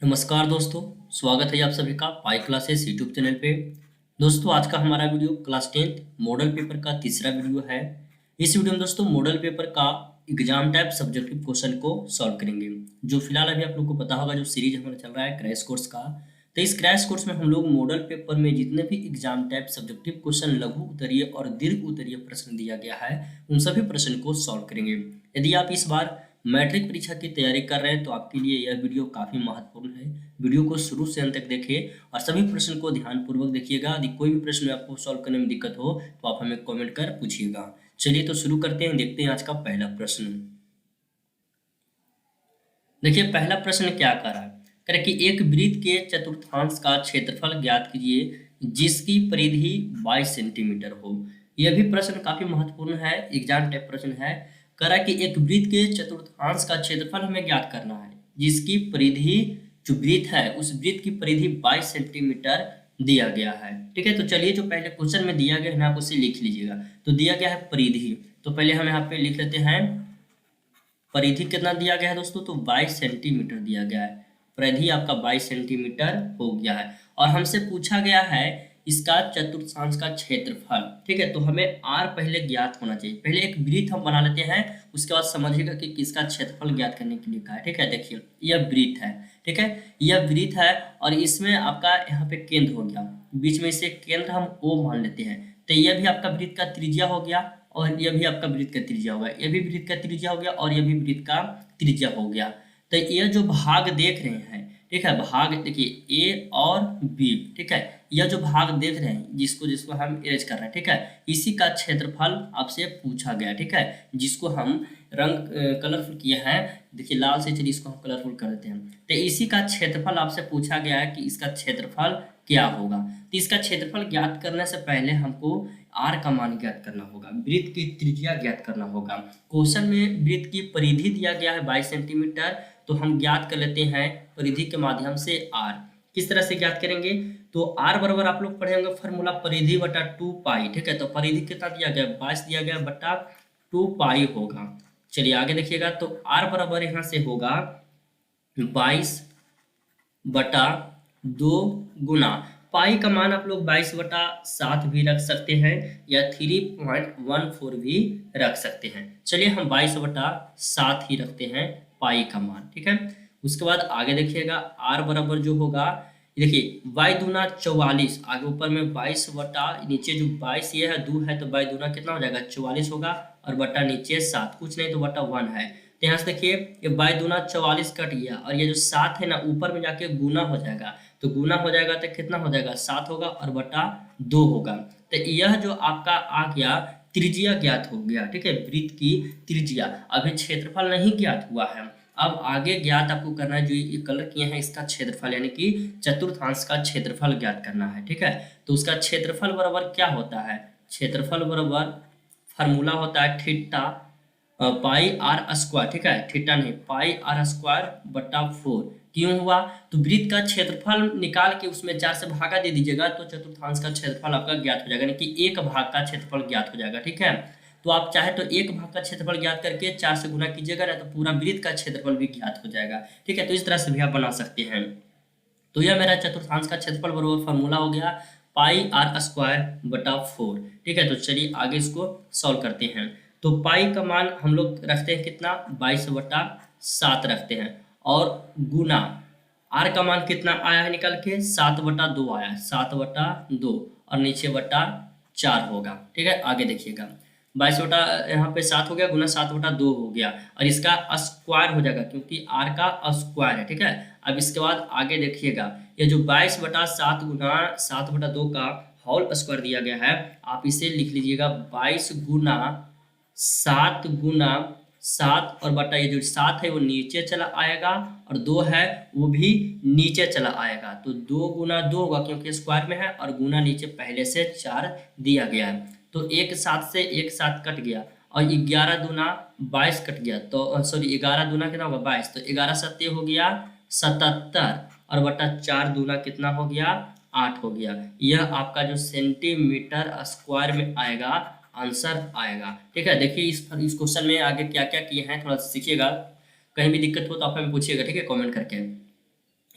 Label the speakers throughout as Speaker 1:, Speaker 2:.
Speaker 1: नमस्कार दोस्तों। स्वागत है आप सभी का पाई क्लासेस यूट्यूब चैनल पे। दोस्तों आज का हमारा video class 10th model paper का तीसरा वीडियो है। इस वीडियो में दोस्तों मॉडल पेपर का एग्जाम टाइप सब्जेक्टिव क्वेश्चन को सॉल्व करेंगे। जो फिलहाल अभी आप लोग को पता होगा जो सीरीज हमारा चल रहा है क्रैश कोर्स का, तो इस क्रैश कोर्स में हम लोग मॉडल पेपर में जितने भी एग्जाम टाइप सब्जेक्टिव क्वेश्चन लघु उत्तरीय और दीर्घ उत्तरीय प्रश्न दिया गया है उन सभी प्रश्न को सॉल्व करेंगे। यदि आप इस बार मैट्रिक परीक्षा की तैयारी कर रहे हैं तो आपके लिए यह वीडियो काफ़ी महत्वपूर्ण है। वीडियो को शुरू से अंत तक देखिए और सभी प्रश्न को ध्यानपूर्वक देखिएगा। यदि कोई भी प्रश्न आपको सॉल्व करने में दिक्कत हो तो आप हमें कमेंट कर पूछिएगा। चलिए तो शुरू करते हैं, देखते हैं आज का पहला प्रश्न। देखिए पहला प्रश्न क्या कर रहा है, कह रहा है कि एक वृत्त के चतुर्थांश का क्षेत्रफल ज्ञात कीजिए जिसकी परिधि 22 सेंटीमीटर हो। यह भी प्रश्न काफी महत्वपूर्ण है, एग्जाम टाइप प्रश्न है। कह रहा है कि एक वृत्त के चतुर्थांश का क्षेत्रफल हमें ज्ञात करना है जिसकी परिधि, जो वृत्त है उस वृत्त की परिधि 22 सेंटीमीटर दिया गया है। ठीक है, तो चलिए जो पहले क्वेश्चन में दिया गया है आप उसे लिख लीजिएगा। तो दिया गया है परिधि, तो पहले हम यहाँ पे लिख लेते हैं परिधि कितना दिया गया है दोस्तों, तो 22 सेंटीमीटर दिया गया है। परिधि आपका 22 सेंटीमीटर हो गया है और हमसे पूछा गया है इसका चतुर्थांश का क्षेत्रफल। ठीक है, तो हमें आर पहले ज्ञात होना चाहिए। पहले एक वृत्त हम बना लेते हैं, उसके बाद समझिएगा कि किसका क्षेत्रफल ज्ञात करने के लिए कहा है। ठीक है, देखिए यह वृत्त है। ठीक है, यह वृत्त है और इसमें आपका यहाँ पे केंद्र हो गया, बीच में इसे केंद्र हम ओ मान लेते हैं। तो यह भी आपका वृत्त का त्रिज्या हो गया और यह भी आपका वृत्त का त्रिज्या होगा, यह भी वृत्त का त्रिज्या हो गया और यह भी वृत्त का त्रिज्या हो गया। तो यह जो भाग देख रहे हैं, ठीक है, भाग देखिए ए और बी। ठीक है, यह जो भाग देख रहे हैं जिसको जिसको हम इरेज कर रहे हैं, ठीक है, इसी का क्षेत्रफल आपसे पूछा गया। ठीक है, जिसको हम रंग कलरफुल किए हैं, देखिए लाल से, चलिए इसको हम कलरफुल कर देते हैं। तो इसी का क्षेत्रफल आपसे पूछा गया है कि इसका क्षेत्रफल क्या होगा। तो इसका क्षेत्रफल ज्ञात करने से पहले हमको आर का मान ज्ञात करना होगा, वृत्त की त्रिज्या ज्ञात करना होगा। क्वेश्चन में वृत्त की परिधि दिया गया है 22 सेंटीमीटर, तो हम ज्ञात कर लेते हैं परिधि के माध्यम से आर। किस तरह से ज्ञात करेंगे, तो आर बराबर आप लोग पढ़े होंगे फॉर्मूला परिधि बटा 2 पाई। ठीक है, तो परिधि कितना दिया गया, 22 दिया गया बटा 2 पाई होगा। चलिए आगे देखिएगा, तो आर बराबर यहाँ से होगा 22 बटा 2 गुना पाई का मान आप लोग 22 बटा 7 भी रख सकते हैं या 3.14 भी रख सकते हैं। चलिए हम 22 बटा 7 ही रखते हैं पाई का मान। ठीक है, उसके बाद आगे देखिएगा आर बराबर जो होगा, देखिए बाई दूना 44, आगे ऊपर में 22 बटा नीचे जो 22 ये है 2 है, तो बाई दूना कितना हो जाएगा 44 होगा और बटा नीचे 7, कुछ नहीं तो बटा 1 है। तो यहाँ से देखिए ये बाई दूना 44 कट गया और ये जो 7 है ना ऊपर में जाके गुना हो जाएगा, तो गुना हो जाएगा तो कितना हो जाएगा 7 होगा और बटा 2 होगा। तो यह जो आपका आ गया त्रिज्या ज्ञात हो गया। ठीक है, वृत्त की त्रिज्या, अभी क्षेत्रफल नहीं ज्ञात हुआ है। अब आगे ज्ञात आपको करना है, जो ये कलर किए हैं इसका क्षेत्रफल यानी कि चतुर्थांश का क्षेत्रफल ज्ञात करना है। ठीक है, तो उसका क्षेत्रफल बराबर क्या होता है, क्षेत्रफल बराबर फार्मूला होता है थीटा पाई आर स्क्वायर। ठीक है, थीटा नहीं पाई आर स्क्वायर बटा 4। क्यों हुआ, तो वृत्त का क्षेत्रफल निकाल के उसमें 4 से भागा दे दीजिएगा तो चतुर्थांश का क्षेत्रफल आपका ज्ञात हो जाएगा, यानी कि एक भाग का क्षेत्रफल ज्ञात हो जाएगा। ठीक है, तो आप चाहे तो एक भाग का क्षेत्रफल ज्ञात करके 4 से गुना कीजिएगा ना, तो पूरा वृत्त का क्षेत्रफल भी ज्ञात हो जाएगा। ठीक है, तो इस तरह से भी आप बना सकते हैं। तो यह मेरा चतुर्थांश का क्षेत्रफल बराबर फार्मूला हो गया पाई आर स्क्वायर बटा 4। ठीक है, तो चलिए आगे इसको सॉल्व करते हैं। तो पाई का मान हम लोग रखते हैं कितना, 22 बटा 7 रखते हैं और गुना आर का मान कितना आया है निकल के 7 बटा 2 आया है, 7 बटा 2 और नीचे बटा 4 होगा। ठीक है, आगे देखिएगा 22 बटा यहाँ पे 7 हो गया गुना 7 बटा 2 हो गया और इसका स्क्वायर हो जाएगा क्योंकि आर का स्क्वायर है। ठीक है, अब इसके बाद आगे देखिएगा ये जो 22 बटा 7 गुना 7 बटा 2 का होल स्क्वायर दिया गया है, आप इसे लिख लीजिएगा 22 गुना 7 गुना 7 और बटा ये जो 7 है वो नीचे चला आएगा और 2 है वो भी नीचे चला आएगा, तो 2 गुना 2 होगा क्योंकि स्क्वायर में है और गुना नीचे पहले से 4 दिया गया है, तो एक 7 से एक 7 कट गया और 11 दूना 22 कट गया, तो सॉरी 11 दूना कितना होगा 22, तो 11 सत्ते हो गया 77 और बटा 4 दूना कितना हो गया 8 हो गया। यह आपका जो सेंटीमीटर स्क्वायर में आएगा आंसर आएगा। ठीक है, देखिए इस क्वेश्चन में आगे क्या क्या किए हैं थोड़ा सीखिएगा, कहीं भी दिक्कत हो तो आप हमें पूछिएगा। ठीक है, कमेंट करके।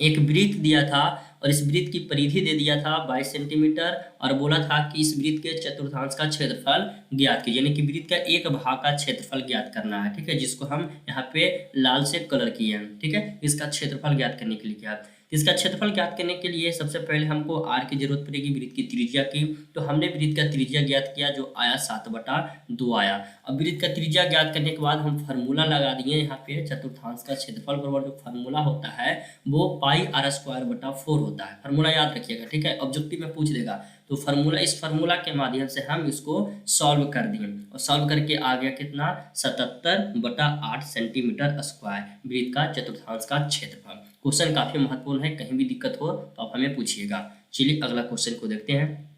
Speaker 1: एक वृत्त दिया था और इस वृत्त की परिधि दे दिया था 22 सेंटीमीटर और बोला था कि इस वृत्त के चतुर्थांश का क्षेत्रफल ज्ञात कीजिए, यानी कि वृत्त का एक भाग का क्षेत्रफल ज्ञात करना है। ठीक है, जिसको हम यहाँ पे लाल से कलर किए हैं। ठीक है, इसका क्षेत्रफल ज्ञात करने के लिए क्या है, इसका क्षेत्रफल ज्ञात करने के लिए सबसे पहले हमको आर की जरूरत पड़ेगी, वृत्त की त्रिज्या की। तो हमने वृत्त का त्रिज्या ज्ञात किया जो आया 7/2 आया। अब वृत्त का त्रिज्या ज्ञात करने के बाद हम फार्मूला लगा दिए यहाँ पे, चतुर्थांश का क्षेत्रफल बराबर जो फार्मूला होता है वो πr² होता है। फार्मूला याद रखिएगा। ठीक है, ऑब्जेक्टिव में पूछ देगा तो फार्मूला, इस फार्मूला के माध्यम से हम इसको सॉल्व कर दिए और सॉल्व करके आ गया कितना, 77/8 सेंटीमीटर स्क्वायर वृत्त का चतुर्थांश का क्षेत्रफल। क्वेश्चन काफी महत्वपूर्ण है, कहीं भी दिक्कत हो तो आप हमें पूछिएगा। चलिए अगला क्वेश्चन को देखते हैं।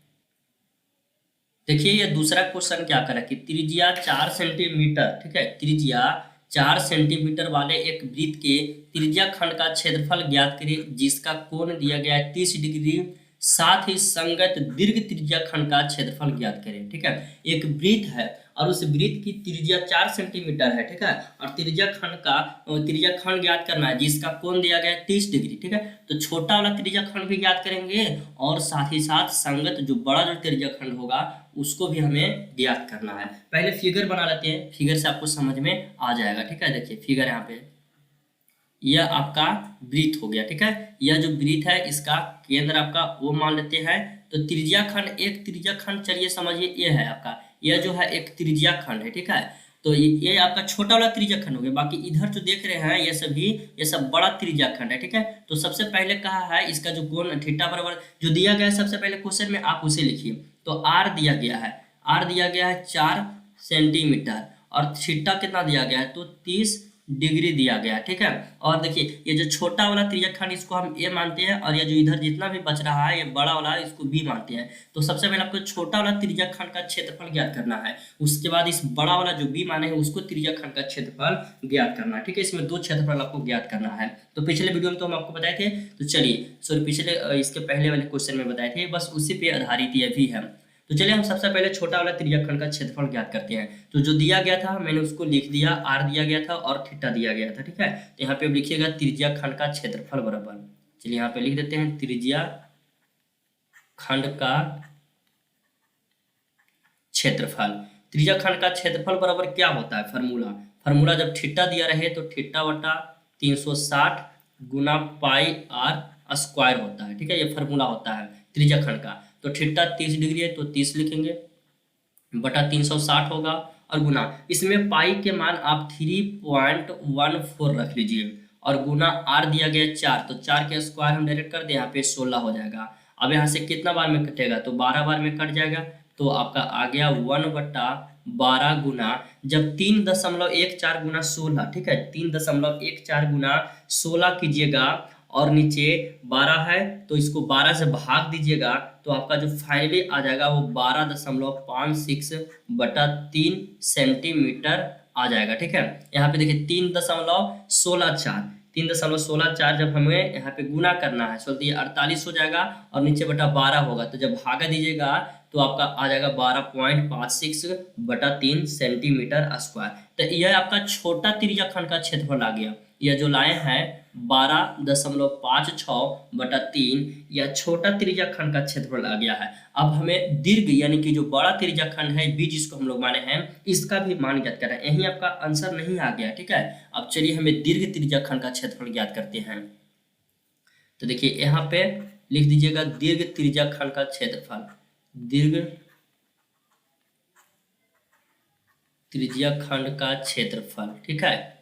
Speaker 1: देखिए ये दूसरा क्वेश्चन क्या करा कि त्रिज्या 4 सेंटीमीटर, ठीक है, त्रिज्या 4 सेंटीमीटर वाले एक वृत्त के त्रिज्या खंड का क्षेत्रफल ज्ञात करिए जिसका कोण दिया गया है 30 डिग्री, साथ ही संगत दीर्घ त्रिज्या खंड का क्षेत्रफल ज्ञात करें। ठीक है, एक वृत्त है और उस वृत्त की त्रिज्या 4 सेंटीमीटर है। ठीक है, और त्रिज्या खंड ज्ञात करना है जिसका कोण दिया गया है 30 डिग्री। ठीक है, तो छोटा वाला त्रिज्या खंड भी ज्ञात करेंगे और साथ ही साथ संगत जो बड़ा जो त्रिज्या खंड होगा उसको भी हमें ज्ञात करना है। पहले फिगर बना लेते हैं, फिगर से आपको समझ में आ जाएगा। ठीक है, देखिए फिगर यहाँ पे, यह आपका वृत्त हो गया। ठीक है, यह जो वृत्त है इसका केंद्र आपका O मान लेते हैं। तो त्रिज्या खंड, एक त्रिज्या खंड, चलिए समझिए ये है आपका, यह जो है एक त्रिज्या खंड है। ठीक है, तो ये आपका छोटा वाला त्रिज्या खंड हो गया। बाकी इधर जो देख रहे हैं ये सब बड़ा त्रिज्या खंड है। ठीक है, तो सबसे पहले कहा है इसका जो कोण थीटा बराबर जो दिया गया है सबसे पहले क्वेश्चन में आप उसे लिखिए। तो आर दिया गया है 4 सेंटीमीटर और थीटा कितना दिया गया है, तो 30 डिग्री दिया गया है। ठीक है, और देखिए ये जो छोटा वाला त्रिज्या खंड इसको हम ए मानते हैं और ये जो इधर जितना भी बच रहा है ये बड़ा वाला इसको बी मानते हैं। तो सबसे पहले आपको छोटा वाला त्रिज्या खंड का क्षेत्रफल ज्ञात करना है, उसके बाद इस बड़ा वाला जो बी माने हैं उसको त्रिज्या खंड का क्षेत्रफल ज्ञात करना है। ठीक है, इसमें 2 क्षेत्रफल आपको ज्ञात करना है। तो पिछले वीडियो में तो हम आपको बताए थे, तो चलिए सॉरी पिछले इसके पहले वाले क्वेश्चन में बताए थे, बस उसी पे आधारित यह भी है। तो चलिए हम सबसे पहले छोटा वाला त्रिज्या खंड का क्षेत्रफल ज्ञात करते हैं। तो जो दिया गया था मैंने उसको लिख दिया, आर दिया गया था और थीटा दिया गया था। ठीक है, तो यहाँ पे लिखिएगा त्रिज्या खंड का क्षेत्रफल बराबर, चलिए यहाँ पे लिख देते हैं त्रिज्या खंड का क्षेत्रफल। त्रिज्या खंड का क्षेत्रफल बराबर क्या होता है, फार्मूला जब थीटा दिया रहे तो θ/360 गुना πr² होता है। ठीक है, ये फार्मूला होता है त्रिज्या खंड का। तो थीटा 30 डिग्री है तो 30 लिखेंगे बटा 360 होगा और गुना, इसमें पाई के मान आप 3.14 रख लीजिए और गुना आर दिया गया 4, तो 4 के स्क्वायर हम डायरेक्ट कर दे, यहाँ पे 16 हो जाएगा। अब यहाँ से कितना बार में कटेगा, तो 12 बार में कट जाएगा। तो आपका आ गया 1/12 गुना, जब 3.14 गुना 16, ठीक है 3.14 गुना 16 कीजिएगा और नीचे 12 है तो इसको 12 से भाग दीजिएगा तो आपका जो फाइनली आ जाएगा वो 12.56/3 सेंटीमीटर आ जाएगा। ठीक है, यहाँ पे देखिए 3.16 जब हमें यहाँ पे गुना करना है तो ये 48 हो जाएगा और नीचे बटा 12 होगा, तो जब भागा दीजिएगा तो आपका आ जाएगा 12.56/3 सेंटीमीटर स्क्वायर। तो यह आपका छोटा त्रिज्या खंड का क्षेत्रफल आ गया। यह जो लाए हैं 12.56/3 यह छोटा त्रिज्या खंड का क्षेत्रफल आ गया है। अब हमें दीर्घ यानी कि जो बड़ा त्रिज्या खंड है बी जिसको हम लोग माने हैं इसका भी मान ज्ञात करना है। यही आपका आंसर नहीं आ गया। ठीक है, अब चलिए हमें दीर्घ त्रिज्या खंड का क्षेत्रफल ज्ञात करते हैं। तो देखिए यहाँ पे लिख दीजिएगा दीर्घ त्रिज्या खंड का क्षेत्रफल, दीर्घ त्रिज्या खंड का क्षेत्रफल। ठीक है,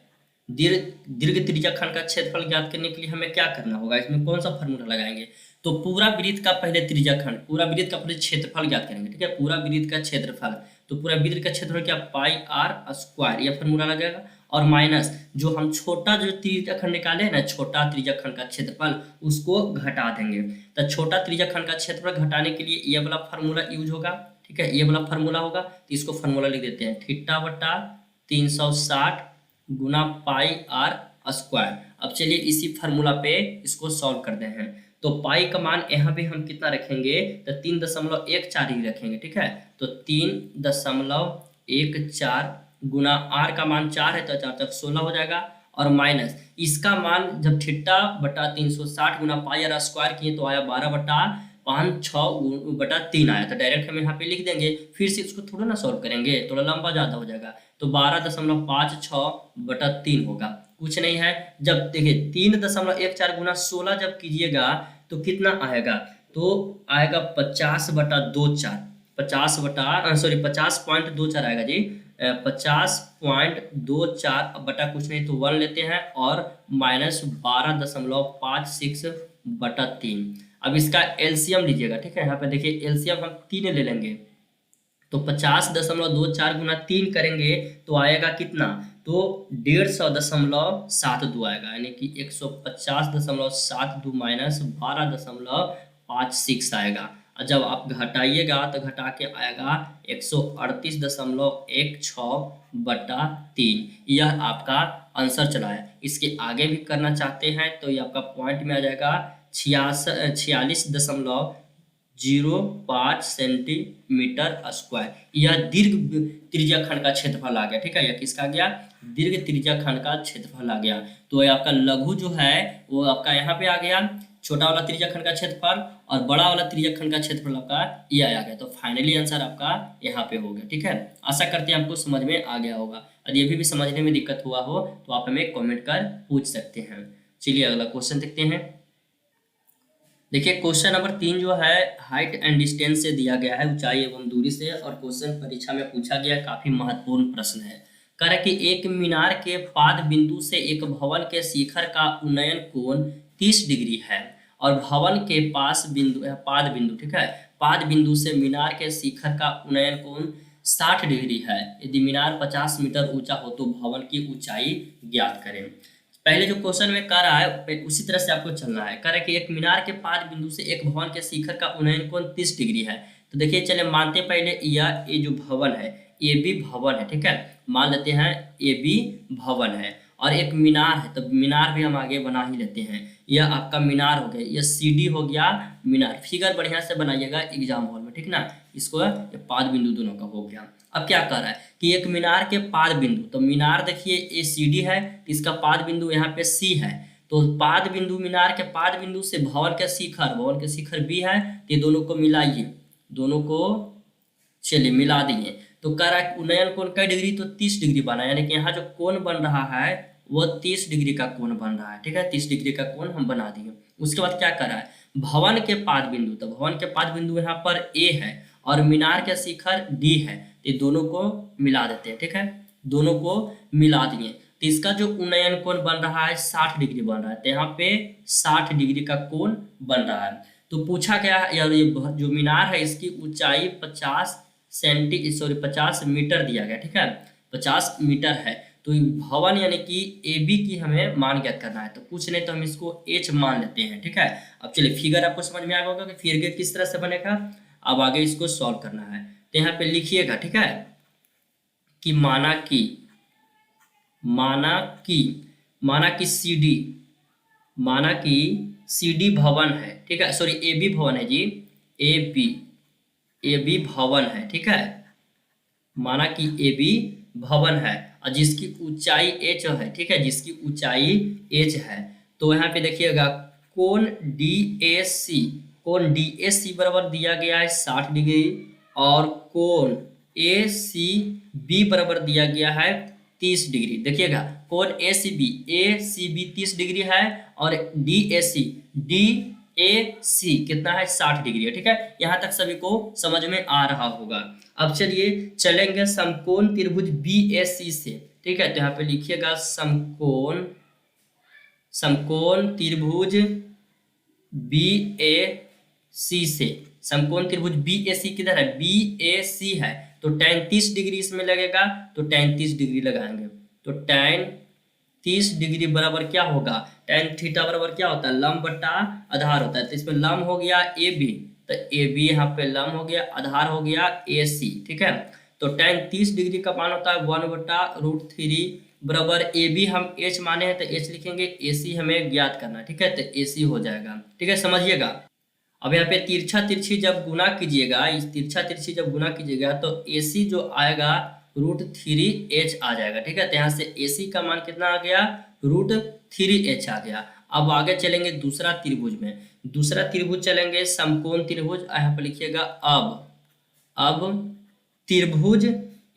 Speaker 1: दीर्घ त्रिज्या खंड का क्षेत्रफल ज्ञात करने के लिए हमें क्या करना होगा, इसमें कौन सा फार्मूला लगाएंगे, तो पूरा वृत्त का पहले त्रिज्या खंड, पूरा वृत्त का पहले क्षेत्रफल ज्ञात करेंगे। ठीक है, पूरा वृत्त का क्षेत्रफल, तो पूरा वृत्त का क्षेत्रफल क्या πr², यह फार्मूला लगेगा और माइनस जो हम छोटा जो त्रिज्या खंड निकाले ना, छोटा त्रिज्या खंड का क्षेत्रफल उसको घटा देंगे। तो छोटा त्रिज्या खंड का क्षेत्रफल घटाने के लिए ये वाला फार्मूला यूज होगा। ठीक है, ये वाला फार्मूला होगा तो इसको फार्मूला लिख देते हैं θ/360 गुना πr²। अब चलिए इसी फार्मूला पे इसको सॉल्व करते हैं। तो पाई का मान यहाँ पे हम कितना रखेंगे, तो 3.14 ही रखेंगे। ठीक है, तो 3.14 गुना आर का मान 4 है तो 4 तक 16 हो जाएगा और माइनस इसका मान जब थीटा बटा 360 गुना पाई आर स्क्वायर किए तो आया 12/5/6 आया। तो डायरेक्ट हम यहाँ पे लिख देंगे, फिर से इसको थोड़ा ना सॉल्व करेंगे, थोड़ा लंबा ज़्यादा हो जाएगा। तो 12.56/3 होगा, कुछ नहीं है। जब देखिए 3.14 गुना 16 जब कीजिएगा तो कितना आएगा, तो आएगा 50/24, 50.24 आएगा जी। 50.24 बटा कुछ नहीं तो 1 लेते हैं और माइनस 12.56/3। अब इसका एलसीएम लीजिएगा, ठीक है। यहाँ पे देखिए एलसीएम हम 3 ले लेंगे, तो 50.24 गुना 3 करेंगे तो आएगा कितना, तो 150.72 आएगा, यानी कि 150.72 माइनस 12.56 आएगा। और जब आप घटाइएगा तो घटा के आएगा 138.16/3। यह आपका आंसर चला है। इसके आगे भी करना चाहते हैं तो ये आपका पॉइंट में आ जाएगा 46.05 सेंटीमीटर स्क्वायर। यह दीर्घ त्रिज्या खंड का क्षेत्रफल आ गया, ठीक है। यह किसका गया, दीर्घ त्रिज्या खंड का क्षेत्रफल आ गया। तो ये आपका लघु जो है वो आपका यहाँ पे आ गया, छोटा वाला त्रिज्या खंड का क्षेत्रफल, और बड़ा वाला त्रिज्या खंड का क्षेत्रफल आपका ये आ गया। तो फाइनली आंसर आपका यहाँ पे हो गया, ठीक है। आशा करते हैं आपको समझ में आ गया होगा। यदि ये भी समझने में दिक्कत हुआ हो तो आप हमें कमेंट कर पूछ सकते हैं। चलिए अगला क्वेश्चन देखते हैं। देखिए क्वेश्चन नंबर 3 जो है हाइट एंड डिस्टेंस से दिया गया है, ऊंचाई एवं दूरी से, और क्वेश्चन परीक्षा में पूछा गया, काफी महत्वपूर्ण प्रश्न है। कह रहा है कि एक मीनार के पाद बिंदु से एक भवन के शिखर का उन्नयन कोण 30 डिग्री है, और भवन के पास बिंदु पाद बिंदु, ठीक है, पाद बिंदु से मीनार के शिखर का उन्नयन कोण 60 डिग्री है। यदि मीनार 50 मीटर ऊंचा हो तो भवन की ऊंचाई ज्ञात करें। पहले जो क्वेश्चन में कह रहा है उसी तरह से आपको चलना है। कह रहा है कि एक मीनार के पाद बिंदु से एक भवन के शिखर का उन्नयन कोण 30 डिग्री है। तो देखिए चले मानते पहले ये जो भवन है ये भी भवन है, ठीक है, मान लेते हैं ये भी भवन है, और एक मीनार है, तो मीनार भी हम आगे बना ही लेते हैं। यह आपका मीनार हो गया, यह सीढ़ी हो गया मीनार। फिगर बढ़िया से बनाइएगा एग्जाम हॉल में, ठीक ना। इसको ये पाद बिंदु दोनों का हो गया। अब क्या कर रहा है कि एक मीनार के पाद बिंदु, तो मीनार देखिए ये सीढ़ी है, इसका पाद बिंदु यहाँ पे सी है, तो पाद बिंदु मीनार के पाद बिंदु से भवन के शिखर बी है, तो ये दोनों को मिलाइए, दोनों को चलिए मिला दिए। तो कह रहा है उन्नयन कोण कई डिग्री, तो 30 डिग्री बना, यानी कि यहाँ जो कोण बन रहा है वो 30 डिग्री का कोण बन रहा है, ठीक है। 30 डिग्री का कोण हम बना दिए। उसके बाद क्या कर रहा है, भवन के पाद बिंदु, तो भवन के पाद बिंदु यहाँ पर ए है और मीनार के शिखर डी है, ये दोनों को मिला देते हैं, ठीक है, दोनों को मिला दिए। तो इसका जो उन्नयन कोण बन रहा है 60 डिग्री बन रहा है, तो यहाँ पे 60 डिग्री का कोण बन रहा है। तो पूछा गया यार ये जो मीनार है इसकी ऊंचाई 50 मीटर दिया गया, ठीक है, 50 मीटर है। तो भवन यानी कि ए बी की हमें मान ज्ञात करना है, तो कुछ नहीं तो हम इसको एच मान लेते हैं, ठीक है। अब चलिए फिगर आपको समझ में आ गया होगा कि फिगर किस तरह से बनेगा। अब आगे इसको सॉल्व करना है, तो यहाँ पे लिखिएगा, ठीक है, कि माना कि सी डी भवन है, ठीक है, सॉरी ए बी भवन है जी, ए बी भवन है, ठीक है, माना कि ए बी भवन है और जिसकी ऊंचाई एच है, ठीक है, जिसकी ऊंचाई एच है। तो यहाँ पे देखिएगा कोण डी ए सी बराबर दिया गया है 60 डिग्री, और कोण ए सी बी बराबर दिया गया है 30 डिग्री। देखिएगा कोण ए सी बी 30 डिग्री है, और डी ए सी कितना है 60 डिग्री है, ठीक है। यहाँ तक सभी को समझ में आ रहा होगा। अब चलिए चलेंगे समकोण त्रिभुज बी ए सी से, ठीक है। तो यहाँ पे लिखिएगा समकोण त्रिभुज बी ए सी से, समकोण त्रिभुज बी ए सी किधर है, बी ए सी है, तो tan 30 डिग्री इसमें लगेगा, तो tan 30 डिग्री लगाएंगे। तो tan 30 डिग्री बराबर क्या होगा, tan थीटा बराबर क्या होता है, लंब बटा आधार होता है। तो इसमें लंब हो गया ए बी, तो ए बी यहाँ पे लंब हो गया, आधार हो गया ए सी, ठीक है। तो tan 30 डिग्री का मान होता है 1/√3 बराबर ए बी हम एच माने हैं तो एच लिखेंगे, ए सी हमें ज्ञात करना, ठीक है, तो ए सी हो जाएगा, ठीक है, समझिएगा। अब यहाँ पे तिरछा तिरछी जब गुना कीजिएगा, इस तिरछा तिरछी जब गुना कीजिएगा तो ए सी जो आएगा √3h आ जाएगा। ठीक है, तो यहाँ से AC का मान कितना आ गया, √3h आ गया। अब आगे चलेंगे दूसरा त्रिभुज में। दूसरा त्रिभुज चलेंगे समकोण त्रिभुज। यहाँ पर लिखिएगा अब त्रिभुज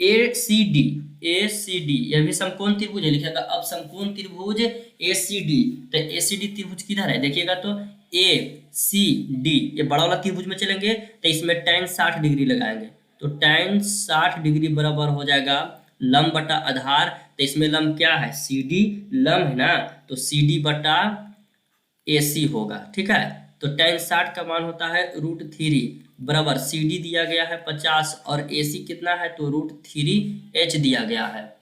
Speaker 1: ACD यह भी समकोण त्रिभुज है, लिखिएगा अब समकोण त्रिभुज ACD। तो ACD त्रिभुज किधर है देखिएगा, तो ACD ये बड़ा वाला त्रिभुज में चलेंगे तो इसमें tan 60 डिग्री लगाएंगे, तो tan 60 डिग्री बराबर हो जाएगा लंब बटा आधार। तो इसमें लंब क्या है, CD लंब है ना, तो CD बटा AC होगा। ठीक है, तो tan 60 का मान होता है √3 बराबर CD दिया गया है 50 और AC कितना है, तो √3h दिया गया है।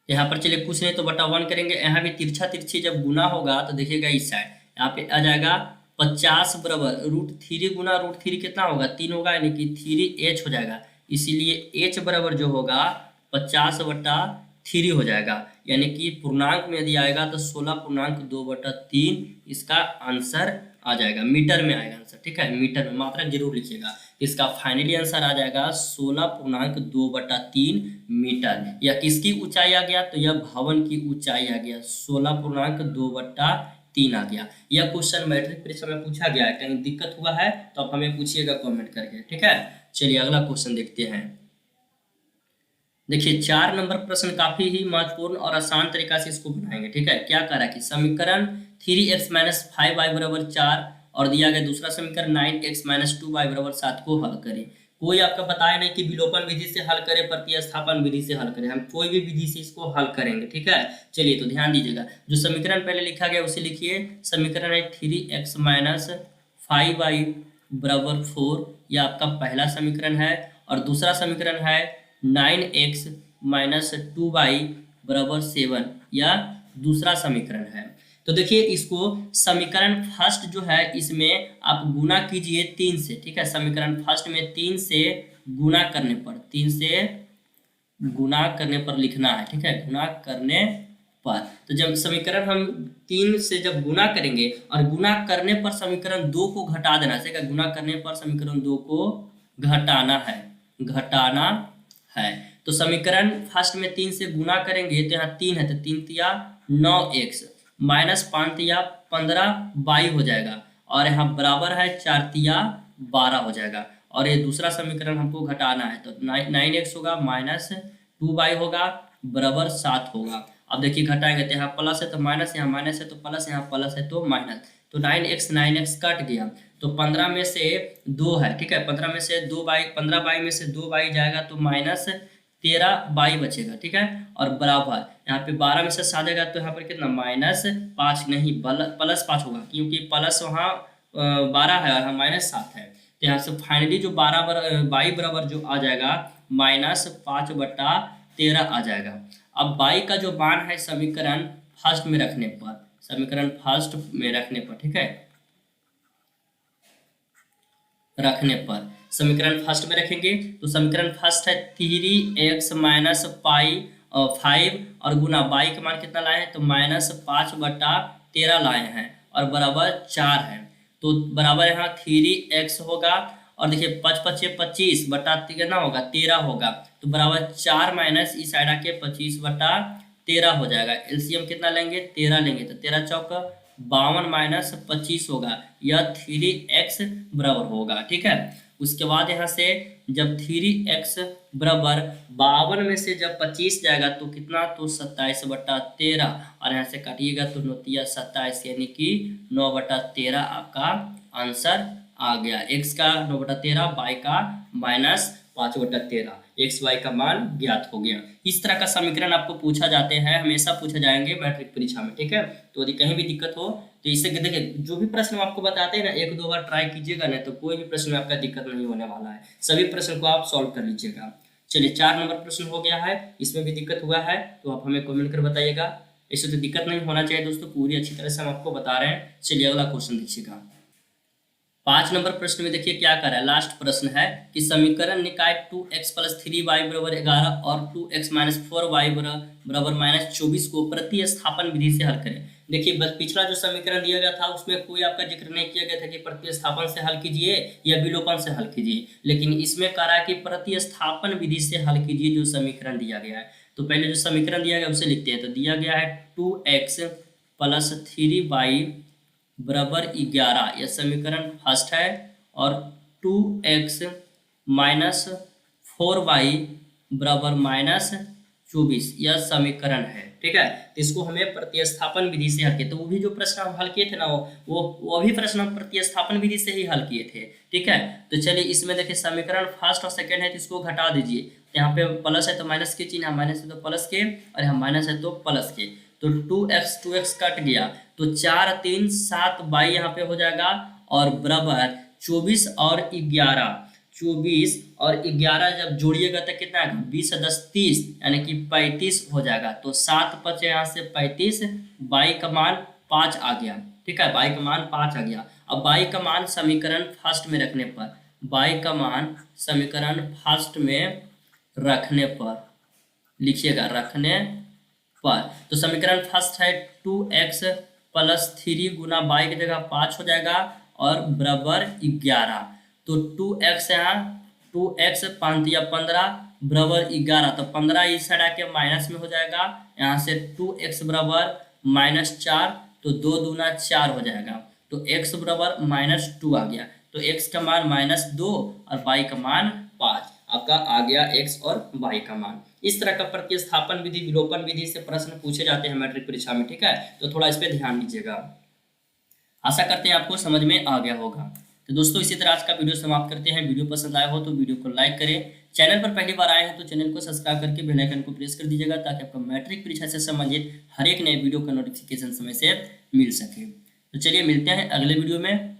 Speaker 1: यहाँ पर चलिए कुछ नहीं तो बटा 1 करेंगे। यहाँ भी तिरछा तिरछी जब गुना होगा तो देखिएगा इस साइड यहाँ पे आ जाएगा 50 बराबर √3 गुना √3 कितना होगा, 3 होगा, यानी कि 3h हो जाएगा। इसीलिए h बराबर जो होगा 50/3 हो जाएगा, यानी कि पूर्णांक में यदि आएगा तो 16.2/3 इसका आंसर आ जाएगा। मीटर में आएगा आंसर। ठीक है, मीटर में मात्रा जरूर लिखिएगा। इसका फाइनली आंसर आ जाएगा 16.2/3 मीटर। यह किसकी ऊंचाई आ गया, तो यह भवन की ऊंचाई आ गया, 16.2/3 आ गया। यह क्वेश्चन मैट्रिक परीक्षा में पूछा गया है। कहीं दिक्कत हुआ है तो आप हमें पूछिएगा कमेंट करके। ठीक है, चलिए अगला क्वेश्चन देखते हैं। देखिए 4 नंबर प्रश्न काफी ही महत्वपूर्ण और आसान तरीका से इसको बनाएंगे। ठीक है, क्या करा कि समीकरण 3x - 5y = 4 और दिया गया दूसरा समीकरण 9x - 2y = 7 को हल करें। कोई आपका बताया नहीं कि विलोपन विधि से हल करें, प्रतिस्थापन विधि से हल करें, हम कोई भी विधि से इसको हल करेंगे। ठीक है, चलिए तो ध्यान दीजिएगा, जो समीकरण पहले लिखा गया उसे लिखिए। समीकरण है 3x - 5y = 4, यह आपका पहला समीकरण है। और दूसरा समीकरण है 9x - 2y = 7, यह दूसरा समीकरण है। तो देखिए इसको समीकरण फर्स्ट जो है इसमें आप गुना कीजिए 3 से। ठीक है, समीकरण फर्स्ट में 3 से गुना करने पर, 3 से गुना करने पर लिखना है। ठीक है, गुना करने पर, तो जब समीकरण हम 3 से जब गुना करेंगे और गुना करने पर समीकरण 2 को घटा देना है। गुना करने पर समीकरण 2 को घटाना है। तो समीकरण फर्स्ट में 3 से गुना करेंगे तो यहाँ 3 है, तो 3 तिया 9x -5 तिया 15y हो जाएगा, और यहाँ बराबर है 4 तिया 12 हो जाएगा। और ये दूसरा समीकरण हमको घटाना है, तो 9x होगा -2y होगा बराबर 7 होगा। अब देखिए घटाएंगे तो यहाँ प्लस है तो माइनस, यहाँ माइनस है तो प्लस, यहाँ प्लस है तो माइनस, तो 9x कट गया, तो 15 में से 2 है। ठीक है, 15 में से 2y, 15y में से 2y जाएगा तो -13y बचेगा। ठीक है, और बराबर यहाँ पे 12 में से 7 जाएगा तो यहाँ पर कितना -5 नहीं +5 होगा, क्योंकि प्लस वहाँ 12 है और यहाँ -7 है। तो यहाँ से फाइनली जो 12y बराबर जो आ जाएगा -5/13 आ जाएगा। अब y का जो मान है समीकरण फर्स्ट में रखने पर, ठीक है, रखने पर समीकरण फर्स्ट में रखेंगे तो समीकरण फर्स्ट है 3x - 5 और गुना y का मान कितना लाए हैं, तो -5/13 लाए हैं और बराबर 4 है। तो बराबर यहाँ 3x होगा, और देखिए 5 × 5 = 25 बटा कितना होगा 13 होगा, तो बराबर 4 माइनस इस साइड आके 25/13 हो जाएगा। एलसीएम कितना लेंगे 13 लेंगे, तो 13 चौका 52 - 25 होगा, यह 3x बराबर होगा। ठीक है, उसके बाद यहाँ से जब 3x बराबर 52 में से जब 25 जाएगा तो कितना, तो 27/13, और यहाँ से काटिएगा तो 9 × 27 यानी कि 9/13 आपका आंसर आ गया। x का 9/13, y का -5/13, x y का मान ज्ञात हो गया। इस तरह का समीकरण आपको पूछा जाते हैं, हमेशा पूछा जाएंगे मैट्रिक परीक्षा में। ठीक है, तो यदि कहीं भी दिक्कत हो तो इससे देखिए जो भी प्रश्न आपको बताते हैं ना 1-2 बार ट्राई कीजिएगा, नहीं तो कोई भी प्रश्न में आपका दिक्कत नहीं होने वाला है। सभी प्रश्न को आप सॉल्व कर लीजिएगा। चलिए 4 नंबर प्रश्न हो गया है, इसमें भी दिक्कत हुआ है तो आप हमें कमेंट कर बताइएगा। इससे तो दिक्कत नहीं होना चाहिए दोस्तों, पूरी अच्छी तरह से हम आपको बता रहे हैं। चलिए अगला क्वेश्चन देखिएगा। 5 नंबर प्रश्न में देखिए क्या कर रहा है, लास्ट प्रश्न है कि समीकरण निकाय 2x प्लस 3y बराबर 11 और 2x माइनस 4y बराबर माइनस 24 को प्रतिस्थापन विधि से हल करें। देखिए बस पिछला जो समीकरण दिया गया था उसमें कोई आपका जिक्र नहीं किया गया था कि प्रतिस्थापन से हल कीजिए या विलोपन से हल कीजिए, लेकिन इसमें कह रहा है कि प्रतिस्थापन विधि से हल कीजिए जो समीकरण दिया गया है। तो पहले जो समीकरण दिया गया उसे लिखते हैं। तो दिया गया है 2x प्लस 3y बराबर 11, यह समीकरण फर्स्ट है, और 2x माइनस 4y बराबर माइनस 24 यह समीकरण है। ठीक है, तो इसको हमें प्रतिस्थापन विधि से हल किए। तो वो भी जो प्रश्न हम हल किए थे ना, वो भी प्रश्न हम प्रतिस्थापन विधि से ही हल किए थे। ठीक है, तो चलिए इसमें देखिए समीकरण फर्स्ट और सेकंड है तो इसको घटा दीजिए। तो यहाँ पे प्लस है तो माइनस के चिन्ह, माइनस है तो प्लस के, और यहाँ माइनस है तो प्लस के। तो 2x कट गया, तो 4 3 7 बाई यहाँ पे हो जाएगा, और बराबर 24 और 11, 24 और 11 जब जोड़िएगा तो कितना है, 20 से 10 30, यानी कि 35 हो जाएगा। तो 7 बचे यहाँ से 35, बाई का मान 5 आ गया। ठीक है, बाई का मान 5 आ गया। अब बाई का मान समीकरण फर्स्ट में रखने पर, बाई का मान समीकरण फर्स्ट में रखने पर लिखिएगा, रखने पर। तो समीकरण फर्स्ट है 2x प्लस 3 गुना बाई की जगह 5 हो जाएगा, और बराबर 11। तो 2x यहाँ 2x 5 या 15 बराबर 11, तो 15 इस साइड आके माइनस में हो जाएगा। यहाँ से 2x बराबर माइनस 4, तो 2 दूना 4 हो जाएगा। तो x बराबर माइनस 2 आ गया। तो x का मान माइनस 2 और y का मान 5, आपका आ गया x और y का मान। इस तरह का प्रतिस्थापन विधि, विलोपन विधि से प्रश्न पूछे जाते हैं मैट्रिक परीक्षा में। ठीक है, तो थोड़ा इस पे ध्यान दीजिएगा। आशा करते हैं आपको समझ में आ गया होगा। तो दोस्तों इसी तरह आज का वीडियो समाप्त करते हैं। वीडियो पसंद आया हो तो वीडियो को लाइक करें। चैनल पर पहली बार आए हैं तो चैनल को सब्सक्राइब करके बेल आइकन को प्रेस कर दीजिएगा, ताकि आपको मैट्रिक परीक्षा से संबंधित हर एक नए वीडियो का नोटिफिकेशन समय से मिल सके। तो चलिए मिलते हैं अगले वीडियो में।